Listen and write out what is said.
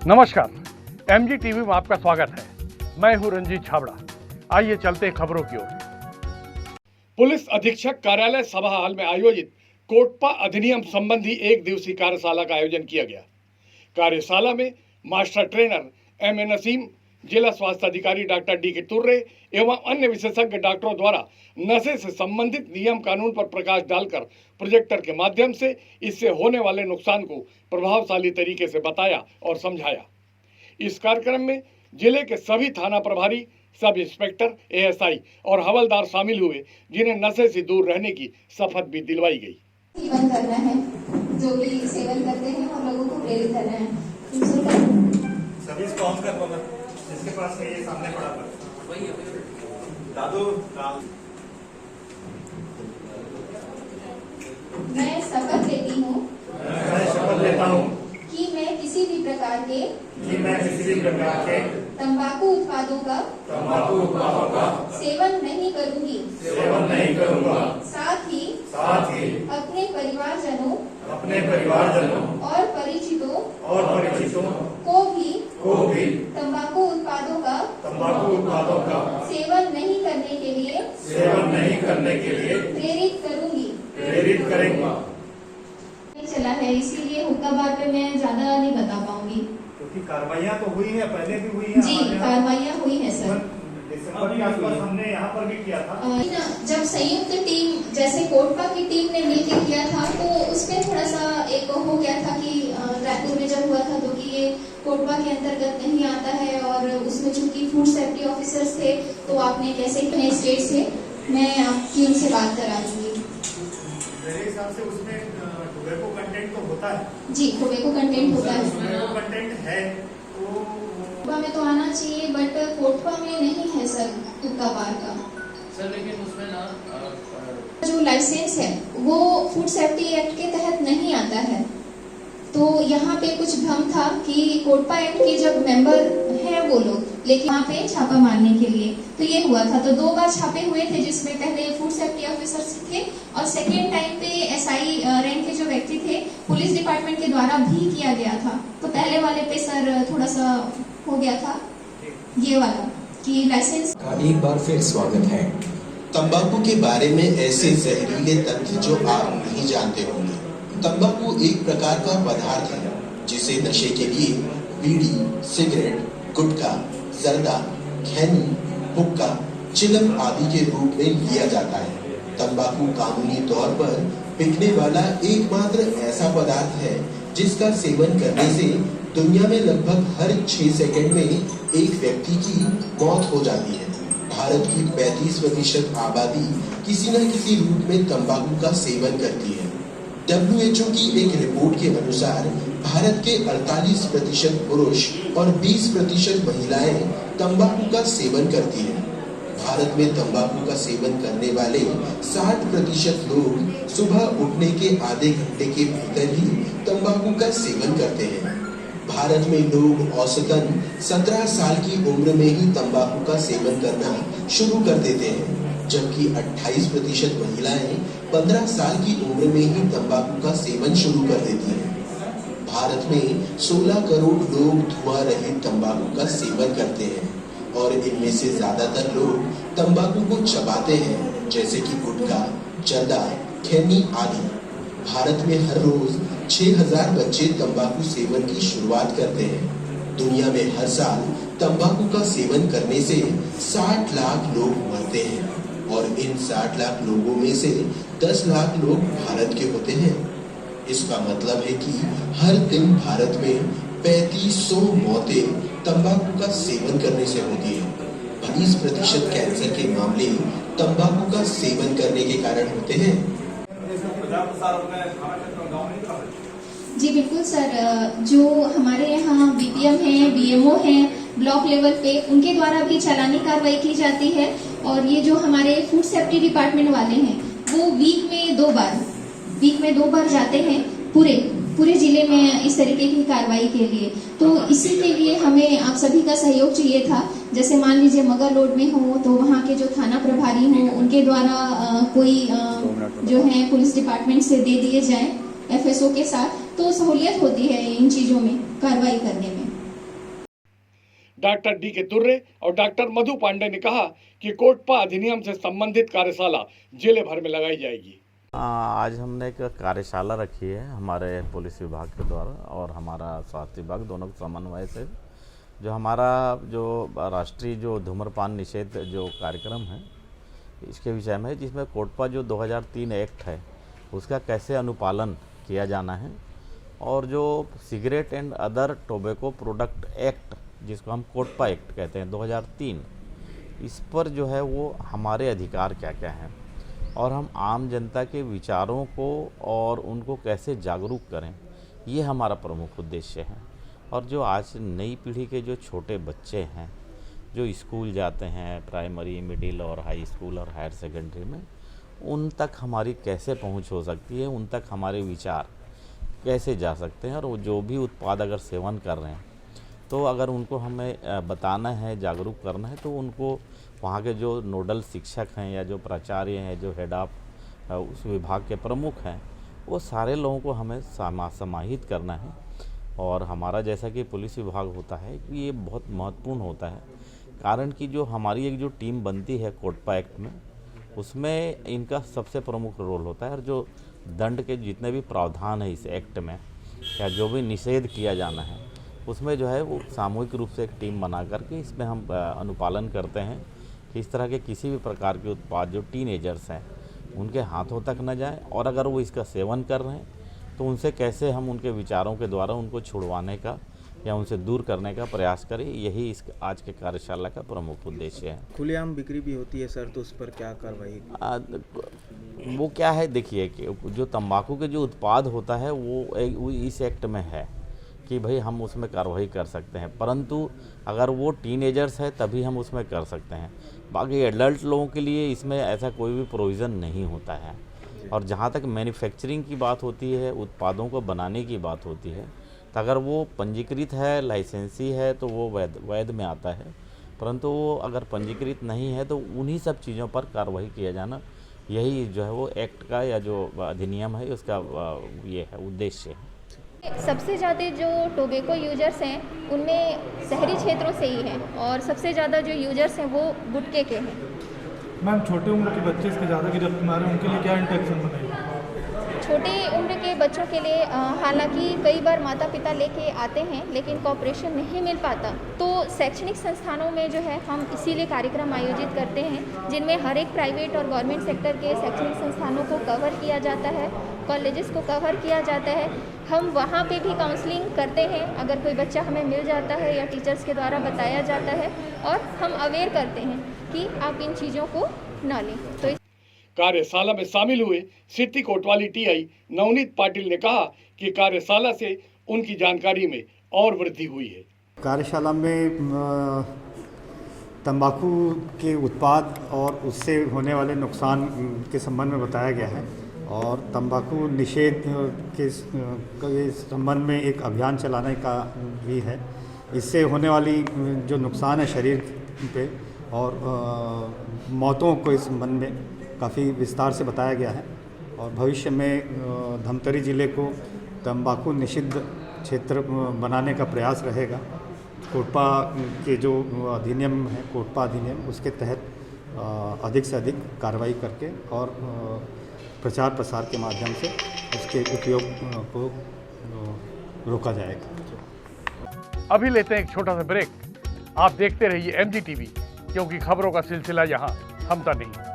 नमस्कार, MG TV में आपका स्वागत है। मैं हूं रंजीत छाबड़ा। आइए चलते हैं खबरों की ओर। पुलिस अधीक्षक कार्यालय सभा हॉल में आयोजित कोटपा अधिनियम संबंधी एक दिवसीय कार्यशाला का आयोजन किया गया। कार्यशाला में मास्टर ट्रेनर एम.ए. नसीम, जिला स्वास्थ्य अधिकारी डॉक्टर डी.के. तुर्रे एवं अन्य विशेषज्ञ डॉक्टरों द्वारा नशे से संबंधित नियम कानून पर प्रकाश डालकर प्रोजेक्टर के माध्यम से इससे होने वाले नुकसान को प्रभावशाली तरीके से बताया और समझाया। इस कार्यक्रम में जिले के सभी थाना प्रभारी, सब इंस्पेक्टर, एएसआई और हवलदार शामिल हुए, जिन्हें नशे से दूर रहने की शपथ भी दिलवाई गई। सेवन करना है, जो भी सेवन करते हैं और लोगों को प्रेरित करना है। सभी इसको ऑन कर पाओगे, जिसके पास है ये सामने पड़ा था दादू राम। मैं शपथ लेती हूँ कि मैं किसी भी प्रकार के तंबाकू उत्पादों का सेवन नहीं करूँगी। साथ ही अपने परिवारजनों और परिचितों को भी तंबाकू उत्पादों का सेवन नहीं करने के लिए प्रेरित करूँगी। चला है, इसीलिए हुक्का बार पे मैं ज्यादा नहीं बता पाऊंगी, क्योंकि कार्रवाइयाँ तो हुई है, पहले भी हुई है। जी, कार्रवाइयाँ हुई है सर। दिसंबर के आसपास हमने यहाँ पर भी किया था। जब संयुक्त टीम जैसे कोटपा की टीम ने मिलकर किया था, तो उसमें थोड़ा सा एक हो गया था कि रायपुर में जब हुआ था तो कि ये कोटपा के अंतर्गत नहीं आता है, और उसमें चूंकि फूड सेफ्टी ऑफिसर्स थे, तो आपने कैसे स्टेट से मैं आपकी उनसे बात करा दूंगी। मेरे हिसाब से उसमें टोबैको कंटेंट तो होता है। जी, टोबैको कंटेंट होता है। टोबैको कंटेंट है तो कोटपा में तो आना चाहिए, बट कोटपा में नहीं है सर हुक्का बार का। सर लेकिन उसमें ना जो लाइसेंस है वो फूड सेफ्टी एक्ट के तहत नहीं आता है, तो यहाँ पे कुछ भ्रम था कि कोटपा एक्ट के जब मेंबर हैं वो लोग, लेकिन यहाँ पे छापा मारने के लिए तो ये हुआ था। तो 2 बार छापे हुए थे, जिसमें पहले फूड सेफ्टी ऑफिसर्स थे और सेकेंड टाइम पे एसआई रैंक के जो व्यक्ति थे पुलिस डिपार्टमेंट के द्वारा भी किया गया था। तो पहले वाले पे सर थोड़ा सा हो गया था ये वाला कि लाइसेंस का एक बार फिर स्वागत है। तंबाकू के बारे में ऐसे जहरीले तथ्य जो आप नहीं जानते होंगे। तंबाकू एक प्रकार का पदार्थ है जिसे नशे के लिए बीड़ी, सिगरेट, गुटखा, जर्दा, खैनी, हुक्का, चिलम आदि के रूप में लिया जाता है। तंबाकू कानूनी तौर पर बिकने वाला एकमात्र ऐसा पदार्थ है जिसका सेवन करने से दुनिया में लगभग हर 6 सेकंड में एक व्यक्ति की मौत हो जाती है। भारत की 35% आबादी किसी न किसी रूप में तंबाकू का सेवन करती है। WHO की एक रिपोर्ट के अनुसार भारत के 48% पुरुष और 20% महिलाएं तंबाकू का सेवन करती हैं। भारत में तंबाकू का सेवन करने वाले 60% लोग सुबह उठने के आधे घंटे के भीतर ही तंबाकू का सेवन करते हैं। भारत में लोग औसतन 17 साल की उम्र में ही तंबाकू का सेवन करना शुरू कर देते हैं, जबकि 28% महिलाएं 15 साल की उम्र में ही तंबाकू का सेवन शुरू कर देती हैं। भारत में 16 करोड़ लोग धुआं रहित तंबाकू का सेवन करते हैं और इनमें से ज्यादातर लोग तंबाकू को चबाते हैं, जैसे कि गुटखा, जर्दा, खैनी आदि। भारत में हर रोज 6000 बच्चे तंबाकू सेवन की शुरुआत करते हैं। दुनिया में हर साल तंबाकू का सेवन करने से 60 लाख लोग मरते हैं और इन 60 लाख लोगों में से 10 लाख लोग भारत के होते हैं। इसका मतलब है कि हर दिन भारत में 3500 मौतें तंबाकू का सेवन करने से होती है। 20% कैंसर के मामले तंबाकू का सेवन करने के कारण होते हैं। जी बिल्कुल सर, जो हमारे यहाँ बीपीएम है, बीएमओ है ब्लॉक लेवल पे, उनके द्वारा भी चालानी कार्रवाई की जाती है। और ये जो हमारे फूड सेफ्टी डिपार्टमेंट वाले हैं वो वीक में 2 बार जाते हैं पूरे जिले में इस तरीके की कार्रवाई के लिए। तो इसी के लिए हमें आप सभी का सहयोग चाहिए था। जैसे मान लीजिए मगर रोड में हो तो वहाँ के जो थाना प्रभारी हो उनके द्वारा कोई जो है पुलिस डिपार्टमेंट से दे दिए जाए FSO के साथ, तो सहूलियत होती है इन चीजों में कार्रवाई करने में। डॉक्टर डी के तुर्रे और डॉक्टर मधु पांडे ने कहा कि कोटपा अधिनियम से संबंधित कार्यशाला जिले भर में लगाई जाएगी। आज हमने एक कार्यशाला रखी है हमारे पुलिस विभाग के द्वारा और हमारा स्वास्थ्य विभाग दोनों के समन्वय से, जो हमारा जो राष्ट्रीय जो धूम्रपान निषेध जो कार्यक्रम है इसके विषय में है, जिसमें कोटपा जो 2003 एक्ट है उसका कैसे अनुपालन किया जाना है, और जो cigarette and other tobacco product act जिसको हम कोटपा एक्ट कहते हैं 2003, इस पर जो है वो हमारे अधिकार क्या क्या हैं और हम आम जनता के विचारों को और उनको कैसे जागरूक करें, ये हमारा प्रमुख उद्देश्य है। और जो आज नई पीढ़ी के जो छोटे बच्चे हैं जो स्कूल जाते हैं, प्राइमरी, मिडिल और हाई स्कूल और हायर सेकेंडरी में, उन तक हमारी कैसे पहुंच हो सकती है, उन तक हमारे विचार कैसे जा सकते हैं, और वो जो भी उत्पाद अगर सेवन कर रहे हैं तो अगर उनको हमें बताना है, जागरूक करना है, तो उनको वहाँ के जो नोडल शिक्षक हैं या जो प्राचार्य हैं, जो हेड ऑफ उस विभाग के प्रमुख हैं, वो सारे लोगों को हमें समाहित करना है। और हमारा जैसा कि पुलिस विभाग होता है कि ये बहुत महत्वपूर्ण होता है, कारण कि जो हमारी एक जो टीम बनती है कोटपा एक्ट में, उसमें इनका सबसे प्रमुख रोल होता है। और जो दंड के जितने भी प्रावधान है इस एक्ट में या जो भी निषेध किया जाना है, उसमें जो है वो सामूहिक रूप से एक टीम बना करके इसमें हम अनुपालन करते हैं कि इस तरह के किसी भी प्रकार के उत्पाद जो टीनेजर्स हैं उनके हाथों तक न जाए, और अगर वो इसका सेवन कर रहे हैं तो उनसे कैसे हम उनके विचारों के द्वारा उनको छुड़वाने का या उनसे दूर करने का प्रयास करें। यही इस आज के कार्यशाला का प्रमुख उद्देश्य है। खुलेआम बिक्री भी होती है सर, तो उस पर क्या कार्रवाई? वो क्या है, देखिए कि जो तंबाकू के जो उत्पाद होता है वो इस एक्ट में है कि भाई हम उसमें कार्रवाई कर सकते हैं, परंतु अगर वो टीनेजर्स है तभी हम उसमें कर सकते हैं। बाकी एडल्ट लोगों के लिए इसमें ऐसा कोई भी प्रोविज़न नहीं होता है। और जहाँ तक मैन्युफैक्चरिंग की बात होती है, उत्पादों को बनाने की बात होती है, तो अगर वो पंजीकृत है, लाइसेंसी है, तो वो वैध में आता है, परंतु वो अगर पंजीकृत नहीं है तो उन्हीं सब चीज़ों पर कार्रवाई किया जाना, यही जो है वो एक्ट का या जो अधिनियम है उसका ये है उद्देश्य है। सबसे ज़्यादा जो टोबैको यूजर्स हैं उनमें शहरी क्षेत्रों से ही हैं, और सबसे ज़्यादा जो यूजर्स हैं वो गुटखे के हैं। मैम, छोटे उम्र के बच्चे इसके ज़्यादा गिरफ्त में आ रहे हैं, उनके लिए क्या इंटेक्शन बनाई? छोटे उम्र के बच्चों के लिए हालांकि कई बार माता पिता लेके आते हैं लेकिन कॉपरेशन नहीं मिल पाता, तो शैक्षणिक संस्थानों में जो है हम इसीलिए कार्यक्रम आयोजित करते हैं जिनमें हर एक प्राइवेट और गवर्नमेंट सेक्टर के शैक्षणिक संस्थानों को कवर किया जाता है, कॉलेजेस को कवर किया जाता है। हम वहाँ पे भी काउंसलिंग करते हैं अगर कोई बच्चा हमें मिल जाता है या टीचर्स के द्वारा बताया जाता है, और हम अवेयर करते हैं कि आप इन चीज़ों को ना लें। तो कार्यशाला में शामिल हुए सिटी कोतवाली टीआई नवनीत पाटिल ने कहा कि कार्यशाला से उनकी जानकारी में और वृद्धि हुई है। कार्यशाला में तंबाकू के उत्पाद और उससे होने वाले नुकसान के संबंध में बताया गया है, और तंबाकू निषेध के संबंध में एक अभियान चलाने का भी है। इससे होने वाली जो नुकसान है शरीर पे और मौतों को इस संबंध में काफ़ी विस्तार से बताया गया है, और भविष्य में धमतरी ज़िले को तंबाकू निषिद्ध क्षेत्र बनाने का प्रयास रहेगा। कोटपा के जो अधिनियम है, कोटपा अधिनियम, उसके तहत अधिक से अधिक कार्रवाई करके और प्रचार प्रसार के माध्यम से उसके उपयोग को रोका जाएगा। अभी लेते हैं एक छोटा सा ब्रेक। आप देखते रहिए MG TV, क्योंकि खबरों का सिलसिला यहाँ थमता नहीं।